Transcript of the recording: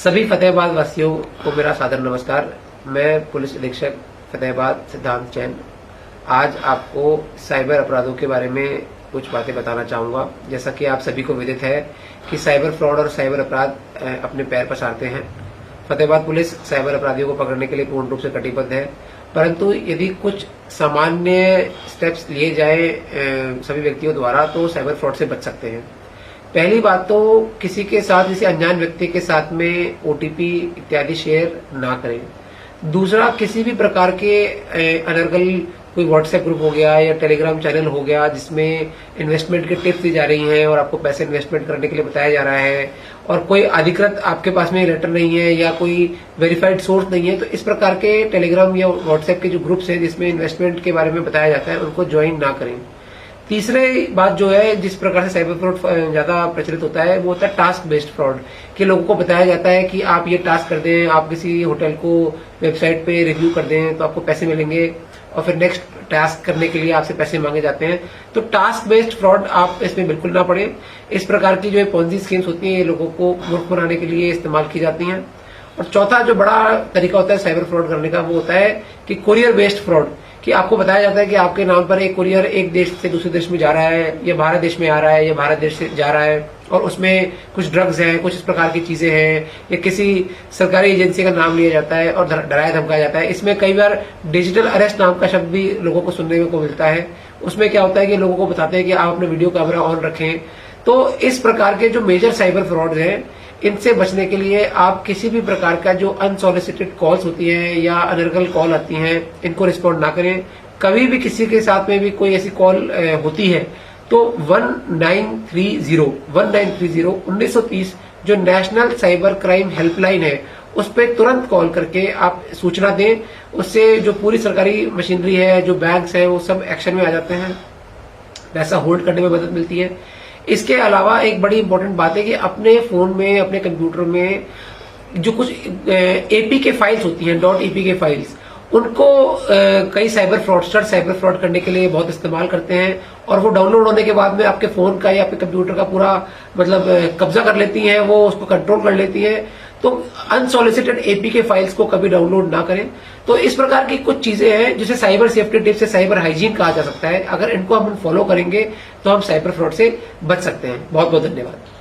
सभी फतेहाबाद वासियों को मेरा सादर नमस्कार। मैं पुलिस अधीक्षक फतेहाबाद सिद्धांत जैन आज आपको साइबर अपराधों के बारे में कुछ बातें बताना चाहूंगा। जैसा कि आप सभी को विदित है कि साइबर फ्रॉड और साइबर अपराध अपने पैर पसारते हैं। फतेहाबाद पुलिस साइबर अपराधियों को पकड़ने के लिए पूर्ण रूप से कटिबद्ध है, परंतु यदि कुछ सामान्य स्टेप्स लिए जाए सभी व्यक्तियों द्वारा तो साइबर फ्रॉड से बच सकते हैं। पहली बात तो किसी के साथ, किसी अनजान व्यक्ति के साथ में ओटीपी इत्यादि शेयर ना करें। दूसरा, किसी भी प्रकार के अनर्गल कोई व्हाट्सएप ग्रुप हो गया या टेलीग्राम चैनल हो गया जिसमें इन्वेस्टमेंट की टिप्स दी जा रही हैं और आपको पैसे इन्वेस्टमेंट करने के लिए बताया जा रहा है और कोई अधिकृत आपके पास में लेटर नहीं है या कोई वेरीफाइड सोर्स नहीं है, तो इस प्रकार के टेलीग्राम या व्हाट्सएप के जो ग्रुप्स हैं जिसमें इन्वेस्टमेंट के बारे में बताया जाता है उनको ज्वाइन ना करें। तीसरी बात जो है, जिस प्रकार से साइबर फ्रॉड ज्यादा प्रचलित होता है वो होता है टास्क बेस्ड फ्रॉड, कि लोगों को बताया जाता है कि आप ये टास्क कर दें, आप किसी होटल को वेबसाइट पे रिव्यू कर दें तो आपको पैसे मिलेंगे और फिर नेक्स्ट टास्क करने के लिए आपसे पैसे मांगे जाते हैं। तो टास्क बेस्ड फ्रॉड आप इसमें बिल्कुल ना पड़े। इस प्रकार की जो पॉन्जी स्कीम्स होती हैं ये लोगों को मूर्ख बनाने के लिए इस्तेमाल की जाती हैं। और चौथा जो बड़ा तरीका होता है साइबर फ्रॉड करने का वो होता है कि कुरियर बेस्ड फ्रॉड, कि आपको बताया जाता है कि आपके नाम पर एक कुरियर एक देश से दूसरे देश में जा रहा है, या भारत देश में आ रहा है या भारत देश से जा रहा है और उसमें कुछ ड्रग्स हैं, कुछ इस प्रकार की चीजें हैं, या किसी सरकारी एजेंसी का नाम लिया जाता है और डराया धमकाया जाता है। इसमें कई बार डिजिटल अरेस्ट नाम का शब्द भी लोगों को सुनने को मिलता है। उसमें क्या होता है कि लोगों को बताते हैं कि आप अपने वीडियो कैमरा ऑन रखें। तो इस प्रकार के जो मेजर साइबर फ्रॉड हैं इनसे बचने के लिए आप किसी भी प्रकार का जो अनसॉलिसिटेड कॉल्स होती हैं या अनर्गल कॉल आती हैं इनको रिस्पॉन्ड ना करें। कभी भी किसी के साथ में भी कोई ऐसी कॉल होती है तो 1930 जो नेशनल साइबर क्राइम हेल्पलाइन है उस पर तुरंत कॉल करके आप सूचना दें। उससे जो पूरी सरकारी मशीनरी है, जो बैंक्स है, वो सब एक्शन में आ जाते हैं, पैसा होल्ड करने में मदद मिलती है। इसके अलावा एक बड़ी इंपॉर्टेंट बात है कि अपने फोन में, अपने कंप्यूटर में जो कुछ एपीके फाइल्स होती हैं, .apk फाइल्स, उनको कई साइबर फ्रॉडस्टर साइबर फ्रॉड करने के लिए बहुत इस्तेमाल करते हैं और वो डाउनलोड होने के बाद में आपके फोन का या आपके कंप्यूटर का पूरा कब्जा कर लेती हैं, वो उसको कंट्रोल कर लेती हैं। तो अनसॉलिसिटेड एपीके फाइल्स को कभी डाउनलोड ना करें। तो इस प्रकार की कुछ चीजें हैं जिसे साइबर सेफ्टी टिप्स से साइबर हाइजीन कहा जा सकता है। अगर इनको हम फॉलो करेंगे तो हम साइबर फ्रॉड से बच सकते हैं। बहुत बहुत धन्यवाद।